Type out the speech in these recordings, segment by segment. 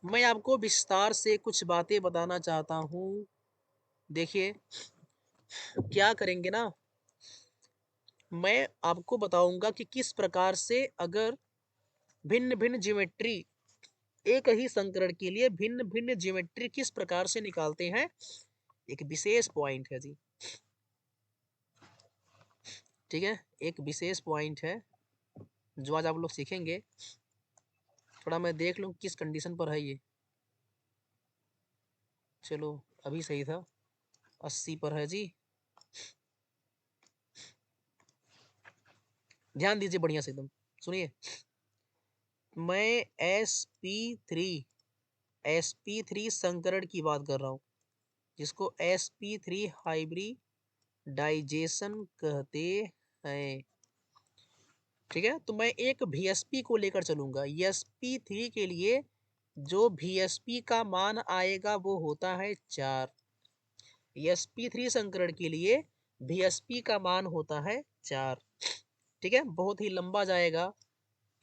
मैं आपको विस्तार से कुछ बातें बताना चाहता हूँ। देखिए, क्या करेंगे ना, मैं आपको बताऊंगा कि किस प्रकार से अगर भिन्न भिन्न ज्योमेट्री, एक ही संकरण के लिए भिन्न भिन्न ज्योमेट्री किस प्रकार से निकालते हैं, एक विशेष पॉइंट है जी। ठीक है, एक विशेष पॉइंट है जो आज आप लोग सीखेंगे। थोड़ा मैं देख लूँ किस कंडीशन पर है ये। चलो, अभी सही था, 80 पर है जी। ध्यान दीजिए बढ़िया से एकदम, सुनिए। मैं sp3 संकरण की बात कर रहा हूँ, जिसको sp3 हाइब्रिडाइजेशन कहते हैं। ठीक है, तो मैं एक VSP को लेकर चलूंगा। sp3 के लिए जो VSP का मान आएगा वो होता है 4। sp3 संकरण के लिए VSP का मान होता है 4। ठीक है, बहुत ही लंबा जाएगा।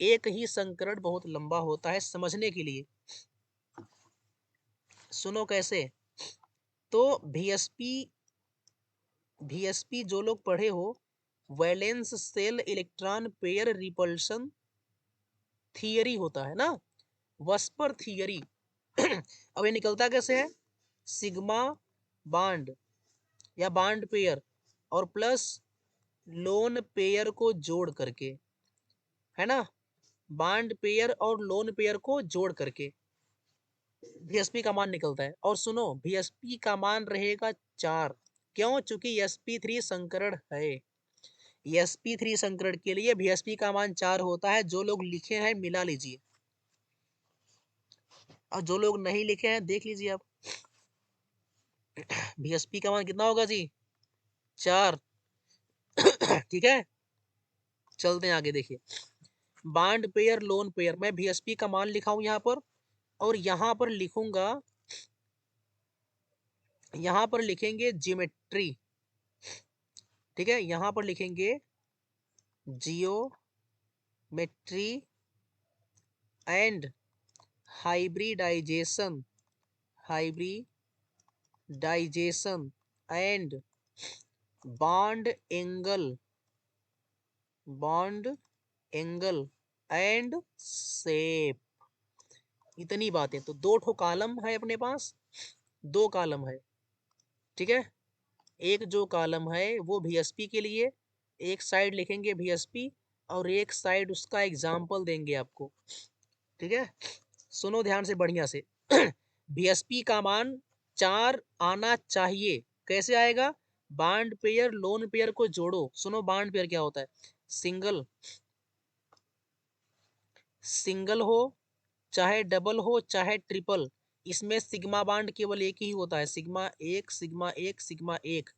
एक ही संकरण बहुत लंबा होता है, समझने के लिए सुनो कैसे। तो VSP जो लोग पढ़े हो, valence shell electron pair repulsion theory होता है ना, वस्पर थियरी। अब ये निकलता कैसे है, सिग्मा बांड या बांड पेयर और प्लस लोन पेयर को जोड़ करके, है ना, बांड पेयर और लोन पेयर को जोड़ करके VSP का मान निकलता है। और सुनो, VSP का मान रहेगा 4। क्यों? चूंकि sp3 संकरण है। sp3 संकरण के लिए VSP का मान 4 होता है। जो लोग लिखे हैं मिला लीजिए, और जो लोग नहीं लिखे हैं देख लीजिए आप। VSP का मान कितना होगा जी? 4। ठीक है, चलते हैं आगे। देखिए, बांड पेयर लोन पेयर, मैं VSP का मान लिखा हूं यहाँ पर, और यहाँ पर लिखूंगा, यहाँ पर लिखेंगे ज्योमेट्री। ठीक है, यहाँ पर लिखेंगे geometry and hybridization, hybridization and bond angle, bond angle and shape. इतनी बातें। तो दो ठो कॉलम है अपने पास, दो कॉलम है। ठीक है, एक जो कॉलम है वो VSP के लिए, एक साइड लिखेंगे VSP और एक साइड उसका एग्जाम्पल देंगे आपको। ठीक है, सुनो ध्यान से बढ़िया से। VSP का मान 4 आना चाहिए। कैसे आएगा? बांड पेयर लोन पेयर को जोड़ो। सुनो, बांड पेयर क्या होता है? सिंगल, सिंगल हो चाहे डबल हो चाहे ट्रिपल, इसमें सिग्मा बांड केवल एक ही होता है, सिग्मा एक सिग्मा एक सिग्मा एक।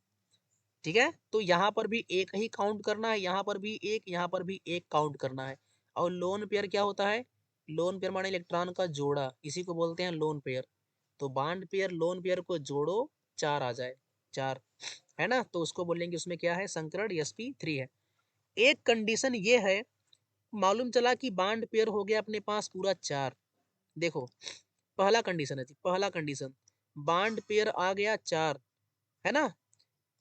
ठीक है, तो यहाँ पर भी एक ही काउंट करना है, यहाँ पर भी एक, यहाँ पर भी एक काउंट करना है। और लोन पेयर क्या होता है? लोन पेयर माने इलेक्ट्रॉन का जोड़ा, इसी को बोलते हैं लोन पेयर। तो बांड पेयर लोन पेयर को जोड़ो, 4 आ जाए, 4, है ना, तो उसको बोलेंगे उसमें क्या है, संकरण sp3 है। एक कंडीशन ये है, मालूम चला कि बांड पेयर हो गया अपने पास पूरा 4। देखो, पहला कंडीशन है जी, पहला कंडीशन, बांड पेयर आ गया 4, है ना,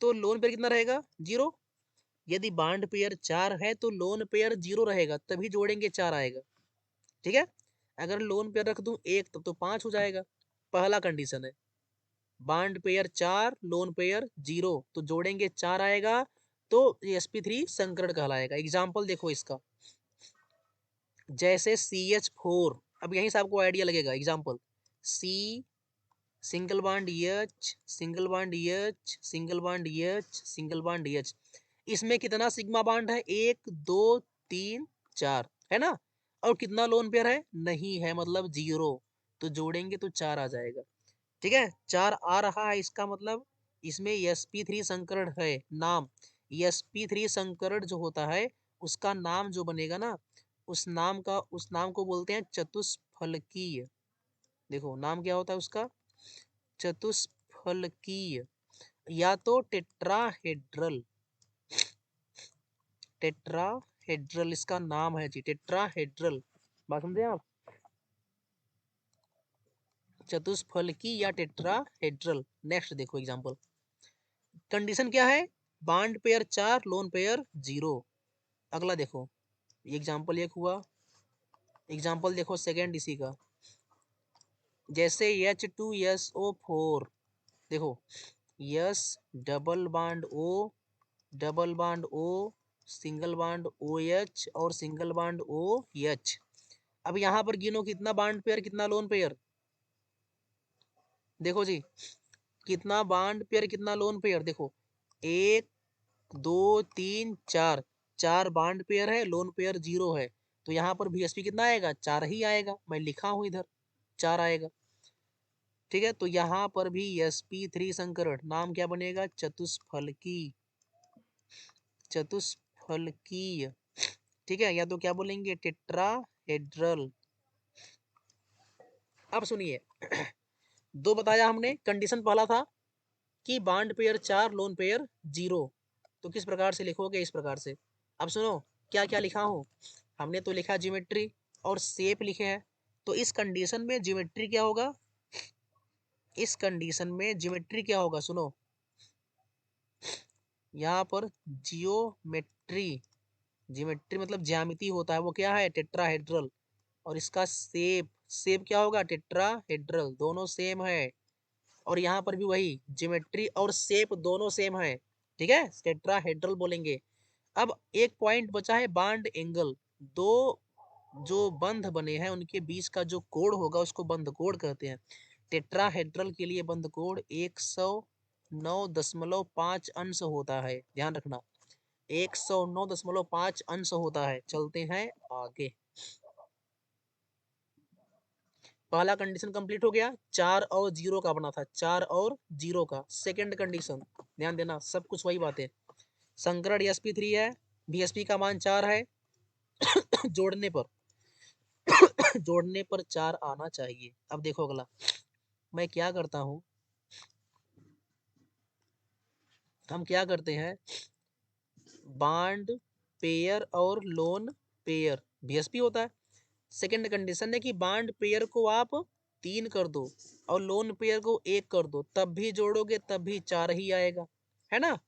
तो लोन पेयर कितना रहेगा? 0। यदि बांड पेयर 4 है तो लोन पेयर 0 रहेगा, तभी जोड़ेंगे 4 आएगा। ठीक है, अगर लोन पेयर रख दूं 1 तब तो 5 हो जाएगा। पहला कंडीशन है, बांड पेयर 4 लोन पेयर 0, तो जोड़ेंगे 4 आएगा, तो sp3 संकरण कहलाएगा। एग्जाम्पल देखो इसका, जैसे CH4, अब यहीं से आपको आइडिया लगेगा। Example, C single bond H, single bond H, single bond H, single bond H। इसमें कितना सिग्मा बॉन्ड है? 1 2 3 4, है ना। और कितना लोन पेयर है? नहीं है, मतलब 0, तो जोड़ेंगे तो 4 आ जाएगा। ठीक है, 4 आ रहा है, इसका मतलब इसमें sp3 संकरण है। नाम, sp3 संकरण जो होता है उसका नाम जो बनेगा ना, उस नाम को बोलते हैं चतुष्फलकीय। देखो नाम क्या होता है उसका, चतुष्फलकीय, या तो टेट्राहेड्रल, टेट्राहेड्रल इसका नाम है जी, टेट्राहेड्रल। बात समझे आप? चतुष्फलकी या टेट्राहेड्रल। नेक्स्ट देखो एग्जांपल, कंडीशन क्या है, बॉन्ड पेयर 4 लोन पेयर 0। अगला देखो, एग्जांपल एक हुआ, एग्जांपल देखो सेकंड इसी का, जैसे H2SO4 देखो, yes double bond O, double bond O, single bond OH और सिंगल बॉन्ड OH। अब यहाँ पर गिनो कितना बॉन्ड पेयर कितना लोन पेयर, देखो जी कितना बॉन्ड पेयर कितना लोन पेयर, देखो 1 2 3 4, 4 बॉन्ड पेयर है, लोन पेयर 0 है, तो यहाँ पर VSP कितना आएगा, 4 ही आएगा, मैं लिखा हूं इधर 4 आएगा। ठीक है, तो यहाँ पर भी sp3 संकरण नाम क्या बनेगा, चतुष्फलकी, चतुष्फलकीय। ठीक है, या तो क्या बोलेंगे, टेट्राहेड्रल। अब सुनिए दो बताया हमने, कंडीशन पहला था कि बॉन्ड पेयर 4 लोन पेयर 0, तो किस प्रकार से लिखोगे, इस प्रकार से। अब सुनो क्या क्या लिखा हूं, हमने तो लिखा ज्योमेट्री और शेप लिखे हैं, तो इस कंडीशन में ज्योमेट्री क्या होगा, इस कंडीशन में ज्योमेट्री क्या होगा, सुनो यहाँ पर जियोमेट्री, ज्योमेट्री मतलब ज्यामिति होता है, वो क्या है, टेट्राहेड्रल। और इसका शेप, शेप क्या होगा, टेट्राहेड्रल, दोनों सेम है। और यहाँ पर भी वही ज्योमेट्री और शेप दोनों सेम है। ठीक है, टेट्राहेड्रल बोलेंगे। अब एक पॉइंट बचा है बॉन्ड एंगल, दो जो बंध बने हैं उनके बीच का जो कोण होगा उसको बंध कोण कहते हैं। टेट्राहेड्रल के लिए बंध कोण 109.5 अंश होता है, ध्यान रखना 109.5 अंश होता है। चलते हैं आगे, पहला कंडीशन कंप्लीट हो गया, 4 और 0 का बना था, 4 और 0 का। सेकंड कंडीशन ध्यान देना, सब कुछ वही बात है, संकरण sp3 है, VSP का मान 4 है जोड़ने पर जोड़ने पर 4 आना चाहिए। अब देखो अगला, मैं क्या करता हूं, हम क्या करते हैं, बॉन्ड पेयर और लोन पेयर VSP होता है। सेकंड कंडीशन है कि बॉन्ड पेयर को आप 3 कर दो और लोन पेयर को 1 कर दो, तब भी जोड़ोगे तब भी 4 ही आएगा, है ना।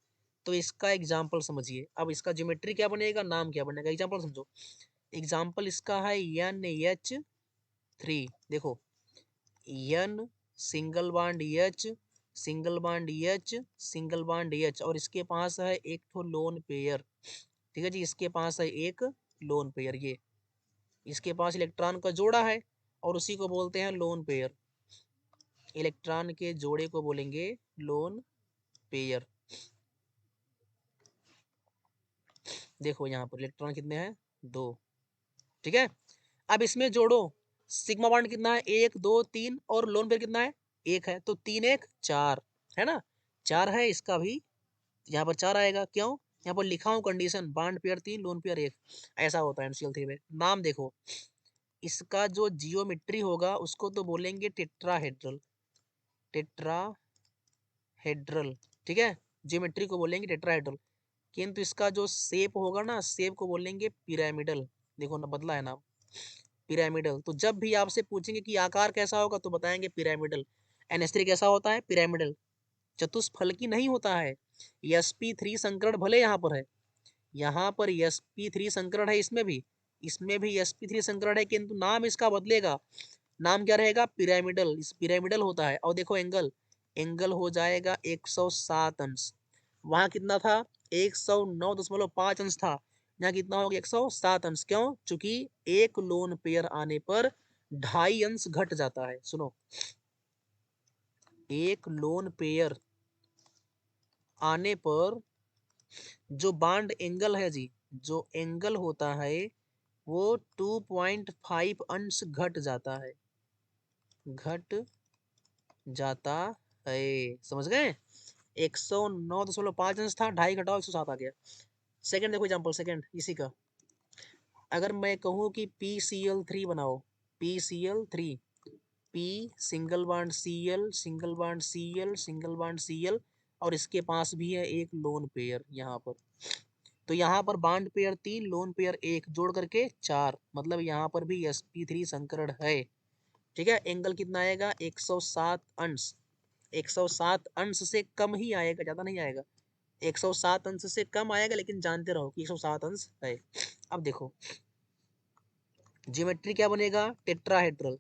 तो इसका एग्जाम्पल समझिए, अब इसका ज्योमेट्री क्या बनेगा, नाम क्या बनेगा, एग्जाम्पल समझो। एग्जाम्पल इसका है NH3, देखो N single bond H, single bond H, single bond H, और इसके पास है एक तो लोन पेयर। ठीक है जी, इसके पास है एक लोन पेयर, ये इसके पास इलेक्ट्रॉन का जोड़ा है और उसी को बोलते हैं लोन पेयर, इलेक्ट्रॉन के जोड़े को बोलेंगे लोन पेयर। देखो यहाँ पर इलेक्ट्रॉन कितने हैं, 2। ठीक है, अब इसमें जोड़ो, सिग्मा बॉन्ड कितना है, 1 2 3, और लोन पेयर कितना है, 1 है, तो 3 1 4, है ना, 4 है, इसका भी यहाँ पर 4 आएगा। क्यों, यहाँ पर लिखा हूँ condition, bond pair 3 lone pair 1, ऐसा होता है NCl3 में। नाम देखो, इसका जो जियोमेट्री होगा उसको तो बोलेंगे टेट्राहेड्रल, टेट्राहेड्रल। ठीक है, जियोमेट्री को बोलेंगे टेट्राहेड्रल, किंतु इसका जो शेप होगा ना, शेप को बोलेंगे पिरामिडल। देखो ना, बदला है नाम, पिरामिडल। तो जब भी आपसे पूछेंगे कि आकार कैसा होगा तो बताएंगे पिरामिडल। NH3 कैसा होता है, पिरामिडल, चतुष्फलकी नहीं होता है। sp3 संकरण भले यहाँ पर है, यहाँ पर sp3 संकरण है, इसमें भी sp3 संकरण है, किंतु नाम इसका बदलेगा, नाम क्या रहेगा, पिरामिडल, इस पिरामिडल होता है। और देखो एंगल, एंगल हो जाएगा 107 अंश, वहां कितना था, 109.5 अंश था, यहाँ कितना हो गया, 107 अंश। क्यों, चूंकि एक लोन पेयर आने पर 2.5 अंश घट जाता है। सुनो, एक लोन पेयर आने पर जो बॉन्ड एंगल है जी, जो एंगल होता है वो 2.5 अंश घट जाता है, घट जाता है, समझ गए। 109.5 अंश था, 2.5 घटाओ 107 आ गया। सेकंड देखो एग्जांपल, सेकंड इसी का, अगर मैं कहूँ कि PCl3 बनाओ, PCl3, P single bond Cl, single bond Cl, single bond Cl, और इसके पास भी है एक लोन पेयर यहाँ पर, तो यहाँ पर बॉन्ड पेयर 3 लोन पेयर 1 जोड़ करके 4, मतलब यहाँ पर भी sp3 संकरण है। ठीक है, एंगल कितना आएगा 107 अंश, 107 अंश से कम ही आएगा, ज्यादा नहीं आएगा, 107 अंश से कम आएगा, लेकिन जानते रहो कि 107 अंश है। अब देखो ज्योमेट्री क्या बनेगा, टेट्राहेड्रल।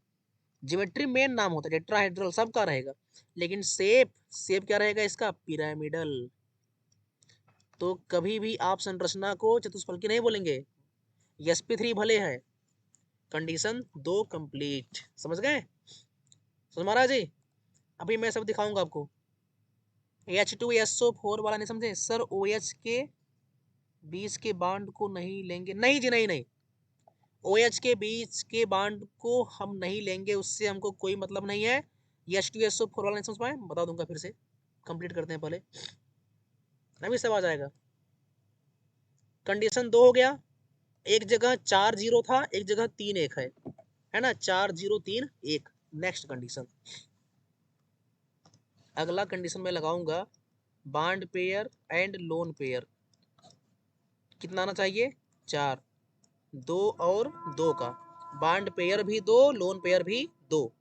ज्योमेट्री मेन नाम होता है, टेट्राहेड्रल सबका रहेगा, लेकिन शेप शेप क्या रहेगा इसका, पिरामिडल। तो कभी भी आप संरचना को चतुष्फलकी नहीं बोलेंगे, sp3 भले है, कंडीशन दो कंप्लीट, समझ गए, समझ महाराज जी। अभी मैं सब दिखाऊंगा आपको। H2SO4 वाला नहीं समझे सर, OH के बीच के बांड को नहीं लेंगे, नहीं जी नहीं नहीं, OH के बीच के बांड को हम नहीं लेंगे, उससे हमको कोई मतलब नहीं है। H2SO4 वाला नहीं समझ पाए, बता दूंगा फिर से, कंप्लीट करते हैं पहले, अभी सब आ जाएगा। कंडीशन दो हो गया, एक जगह 4 जीरो था, एक जगह 3 1 है ना, 4 0 3 1। नेक्स्ट कंडीशन, अगला कंडीशन मैं लगाऊंगा, bond pair and lone pair कितना आना चाहिए, 4, 2 और 2 का, बॉन्ड पेयर भी 2, लोन पेयर भी 2,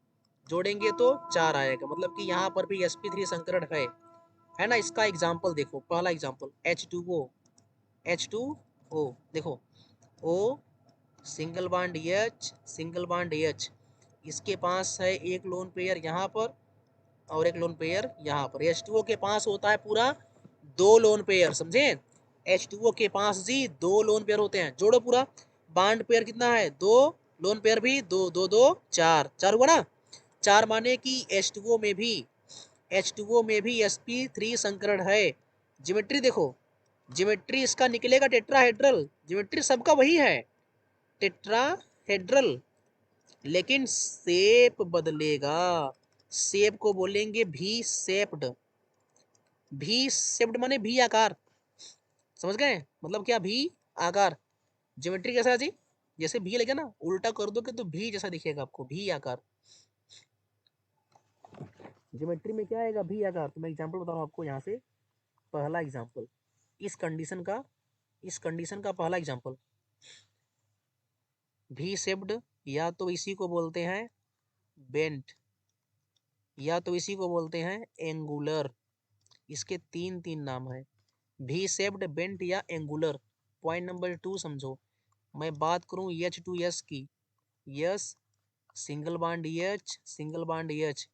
जोड़ेंगे तो 4 आएगा, मतलब कि यहाँ पर भी sp3 संकरण है ना। इसका एग्जाम्पल देखो, पहला एग्जाम्पल H2O, H2O देखो, O single bond H, single bond H, इसके पास है एक लोन पेयर यहाँ पर और एक लोन पेयर यहाँ पर। H2O के पास होता है पूरा 2 लोन पेयर, समझे, H2O के पास जी 2 लोन पेयर होते हैं, जोड़ो पूरा, बॉन्ड पेयर कितना है 2, लोन पेयर भी 2, 2 2 4, 4 हुआ ना, 4 माने कि H2O में भी sp3 संकरण है। ज्योमेट्री देखो, ज्योमेट्री इसका निकलेगा टेट्राहेड्रल, ज्योमेट्री सबका वही है टेट्राहेड्रल, लेकिन शेप बदलेगा, शेप को बोलेंगे भी शेप्ड, भी शेप्ड माने भी आकार, समझ गए, मतलब क्या भी आकार। ज्योमेट्री कैसा है जी, जैसे भी लगे ना, उल्टा कर दोगे तो भी जैसा दिखेगा आपको, भी आकार। ज्योमेट्री में क्या आएगा, भी आकार। तो मैं एग्जांपल बताऊं आपको यहाँ से, पहला एग्जांपल इस कंडीशन का, इस कंडीशन का पहला एग्जांपल, भी शेप्ड, या तो इसी को बोलते हैं बेंट, या तो इसी को बोलते हैं एंगुलर, इसके तीन तीन नाम है, भी शेप्ड, बेंट या एंगुलर। पॉइंट नंबर 2 समझो, मैं बात करूं H2S की, yes single bond H, single bond H,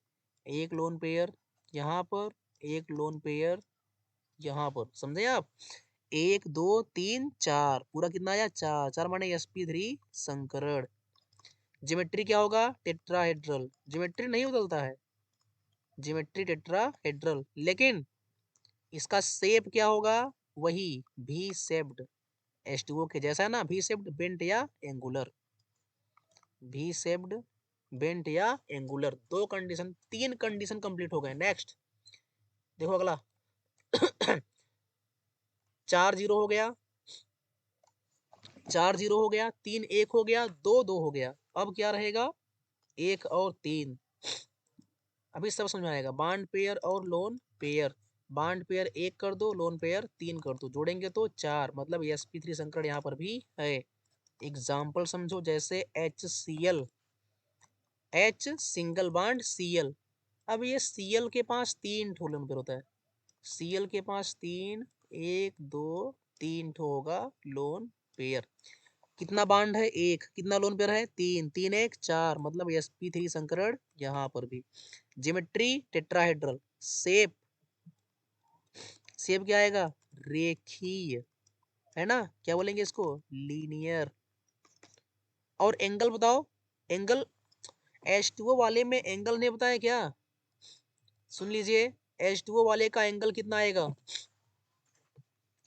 एक लोन पेयर यहाँ पर, एक लोन पेयर यहाँ पर, समझे आप, 1 2 3 4, पूरा कितना आया 4, 4 माने sp3 संकरण। ज्योमेट्री क्या होगा, टेट्राहेड्रल, ज्योमेट्री नहीं बदलता है, ज्योमेट्री टेट्राहेड्रल, लेकिन इसका शेप क्या होगा, वही भी शेप्ड, H2O के जैसा है ना, भी शेप्ड, बेंट या एंगुलर, भी शेप्ड, बेंट या एंगुलर। दो कंडीशन, तीन कंडीशन कंप्लीट हो गए। नेक्स्ट देखो अगला 4 0 हो गया, 4 0 हो गया, 3 1 हो गया, 2 2 हो गया, अब क्या रहेगा 1 और 3, अभी सब समझ में आएगा। बॉन्ड पेयर और लोन पेयर, बॉन्ड पेयर 1 कर दो, लोन पेयर 3 कर दो, जोड़ेंगे तो 4, मतलब sp3 संकरण यहाँ पर भी है। एग्जाम्पल समझो, जैसे HCl, H single bond Cl, अब ये Cl के पास 3 ठो लोन पेयर होता है, Cl के पास 3, 1 2 3 ठो होगा लोन पेयर, कितना बॉन्ड है 1, कितना लोन पेयर है 3, 3 1 4, मतलब sp3 संकरण यहाँ पर भी। ज्योमेट्री टेट्राहेड्रल, शेप, शेप क्या आएगा, रेखीय, है ना, क्या बोलेंगे इसको, लीनियर। और एंगल बताओ, एंगल H2O वाले में एंगल नहीं बताया क्या, सुन लीजिए, H2O वाले का एंगल कितना आएगा,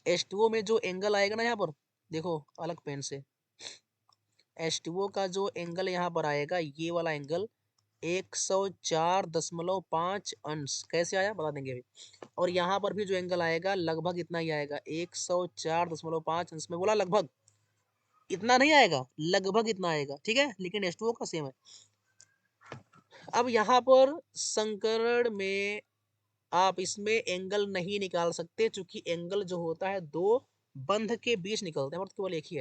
H2O में जो एंगल आएगा ना, यहाँ पर देखो अलग पेन से, H2O का जो एंगल यहाँ पर आएगा, ये वाला एंगल 104.5 अंश, कैसे आया बता देंगे अभी। और यहाँ पर भी जो एंगल आएगा लगभग इतना ही आएगा, 104.5 अंश, में बोला लगभग, इतना नहीं आएगा, लगभग इतना आएगा, ठीक है, लेकिन H2O का सेम है। अब यहाँ पर संकरण में आप इसमें एंगल नहीं निकाल सकते, क्योंकि एंगल जो होता है दो बंध के बीच निकलते हैं, मतलब केवल एक ही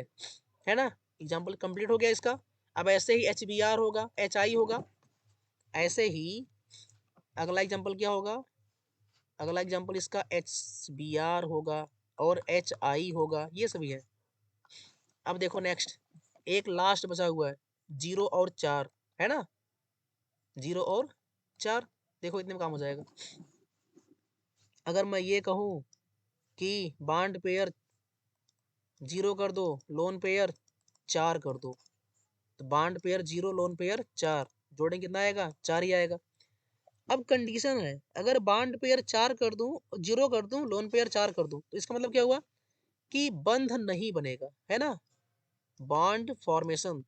है ना। एग्जाम्पल कंप्लीट हो गया इसका। अब ऐसे ही HBr होगा, HI होगा, ऐसे ही अगला एग्जांपल क्या होगा, अगला एग्जांपल इसका HBr होगा और HI होगा, ये सभी है। अब देखो नेक्स्ट, एक लास्ट बचा हुआ है 0 और 4, है ना, 0 और 4, देखो इतने में काम हो जाएगा। अगर मैं ये कहूँ कि बॉन्ड पेयर 0 कर दो, लोन पेयर 4 कर दो, तो बॉन्ड पेयर 0, लोन पेयर 4, जोड़ेंगे कितना आएगा, 4 ही आएगा। अब कंडीशन है, अगर बॉन्ड पेयर 4 कर दूं, 0 कर दूं, लोन पेयर 4 कर दूं, तो इसका मतलब क्या हुआ कि बंध नहीं बनेगा, है ना, बॉन्ड फॉर्मेशन,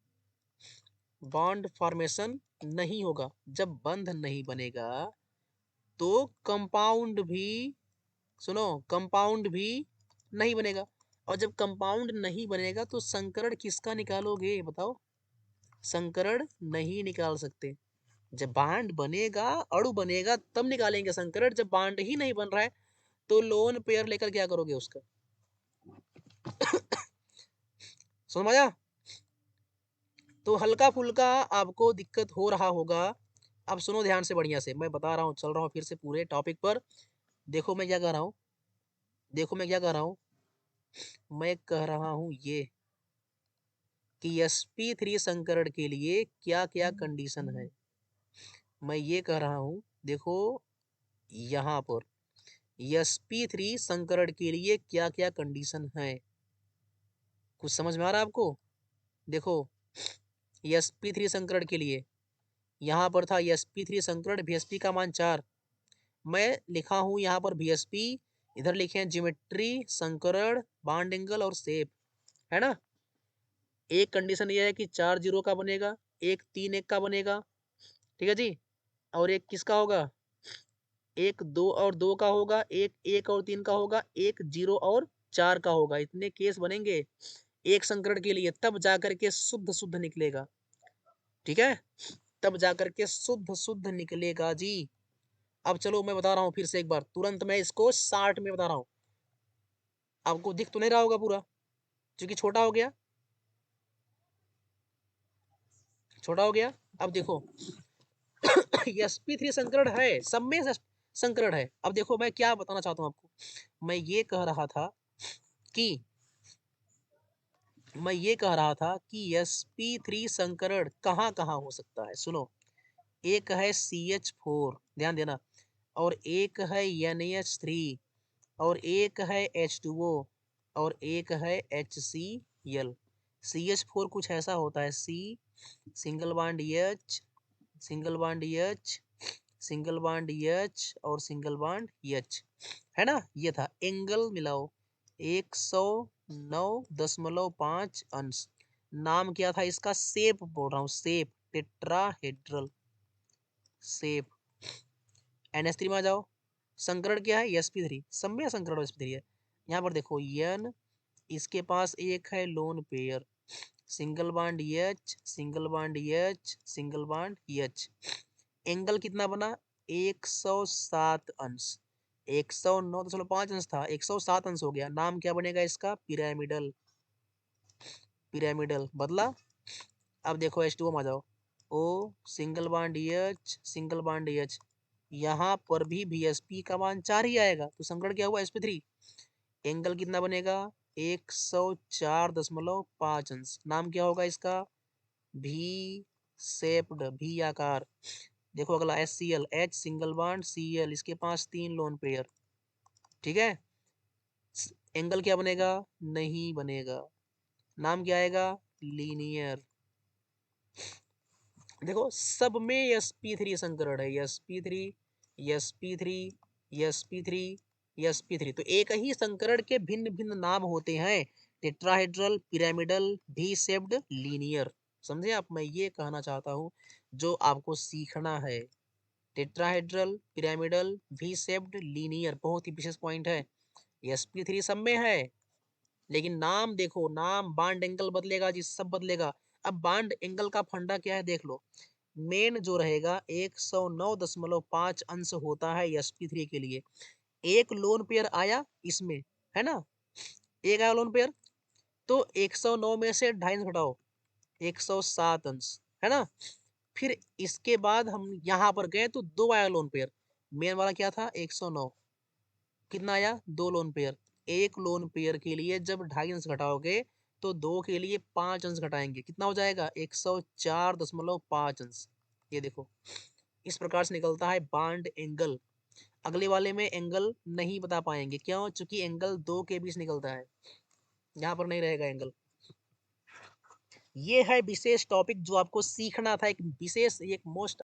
बॉन्ड फॉर्मेशन नहीं होगा। जब बंध नहीं बनेगा तो कंपाउंड भी, सुनो, कंपाउंड भी नहीं बनेगा। और जब कंपाउंड नहीं बनेगा तो संकरण किसका निकालोगे बताओ, संकरण नहीं निकाल सकते। जब बांड बनेगा, अणु बनेगा, तब निकालेंगे संकरण। जब बांड ही नहीं बन रहा है तो लोन पेयर लेकर क्या करोगे उसका। समझ आया। तो हल्का फुल्का आपको दिक्कत हो रहा होगा। अब सुनो ध्यान से, बढ़िया से मैं बता रहा हूँ, चल रहा हूँ फिर से पूरे टॉपिक पर। देखो मैं क्या कर रहा हूँ, देखो मैं क्या कर रहा हूँ, मैं कह रहा हूँ ये कि sp3 संकरण के लिए क्या क्या कंडीशन है। मैं ये कह रहा हूँ, देखो यहाँ पर sp3 संकरण के लिए क्या क्या कंडीशन है, कुछ समझ में आ रहा है आपको। देखो sp3 संकरण के लिए यहाँ पर था sp3 संकरण Vsp का मान 4, मैं लिखा हूँ यहाँ पर Vsp, इधर लिखे हैं ज्योमेट्री, संकरण, बॉन्ड एंगल और शेप, है ना। एक कंडीशन ये है कि 4 0 का बनेगा, एक 3 1 का बनेगा, ठीक है जी, और एक किसका होगा, एक 2 और 2 का होगा, एक 1 और 3 का होगा, एक 0 और 4 का होगा। इतने केस बनेंगे एक संकरण के लिए, तब जाकर के शुद्ध शुद्ध निकलेगा, ठीक है, तब जाकर के शुद्ध शुद्ध निकलेगा जी। अब चलो मैं बता रहा हूँ फिर से एक बार, तुरंत मैं इसको 60 में बता रहा हूँ, आपको दिख तो नहीं रहा होगा पूरा क्योंकि छोटा हो गया, छोटा हो गया। अब देखो sp3 संकरण है, सब में संकरण है। अब देखो मैं क्या बताना चाहता हूँ आपको, मैं ये कह रहा था कि मैं ये कह रहा था कि sp3 संकरण कहाँ कहाँ हो सकता है। सुनो, एक है CH4, ध्यान देना, और एक है NH3, और एक है H2O, और एक है HCl। CH4 कुछ ऐसा होता है, C single bond H, single bond H, single bond H और सिंगल बॉन्ड H, है ना। ये था, एंगल मिलाओ 109.5 अंश। नाम क्या था इसका, शेप बोल रहा हूँ, शेप, टेट्राहेड्रल शेप। NH3 में आ जाओ, संकरण क्या है sp3, सम्य संकरण sp3 है। यहाँ पर देखो n, इसके पास एक है lone pair, single bond H, single bond H, single bond H। Angle कितना बना, 107 अंश, 109.5 अंश था, 107 अंश हो गया। नाम क्या बनेगा इसका, पिरामिडल, पिरामिडल बदला। अब देखो H2O में आ जाओ, O single bond H, single bond H, यहाँ पर भी Vsp का मान 4 ही आएगा, तो संकरण क्या हुआ sp3। एंगल कितना बनेगा, 104.5 अंश। नाम क्या होगा इसका, V शेप्ड, V आकार। देखो अगला HCl, H single bond Cl, इसके पास 3 लोन पेयर, ठीक है। एंगल क्या बनेगा, नहीं बनेगा, नाम क्या आएगा, लीनियर। देखो सब में sp3 संकरण है, sp3, sp3, sp3, sp3, तो एक ही संकरण के भिन्न भिन्न नाम होते हैं, टेट्राहेड्रल, पिरामिडल, भी शेप्ड, लीनियर। समझे आप, मैं ये कहना चाहता हूँ जो आपको सीखना है, टेट्राहेड्रल, पिरामिडल, भी शेप्ड, लीनियर, बहुत ही विशेष पॉइंट है। sp3 सब में है, लेकिन नाम देखो, नाम, बॉन्ड एंगल बदलेगा जी, सब बदलेगा। अब बॉन्ड एंगल का फंडा क्या है देख लो, मेन जो रहेगा 109.5 अंश होता है sp3 के लिए। एक लोन पेयर आया इसमें, है ना, एक आया लोन पेयर, तो 109 में से 2.5 घटाओ, 107 अंश, है ना। फिर इसके बाद हम यहाँ पर गए तो 2 आया लोन पेयर। मेन वाला क्या था 109, कितना आया 2 लोन पेयर। एक लोन पेयर के लिए जब 2.5 अंश घटाओगे तो 2 के लिए 5 अंश घटाएंगे, कितना हो जाएगा 104.5 अंश। ये देखो इस प्रकार से निकलता है बॉन्ड एंगल। अगले वाले में एंगल नहीं बता पाएंगे, क्यों? चूंकि एंगल 2 के बीच निकलता है, यहाँ पर नहीं रहेगा एंगल। ये है विशेष टॉपिक जो आपको सीखना था, एक विशेष एक मोस्ट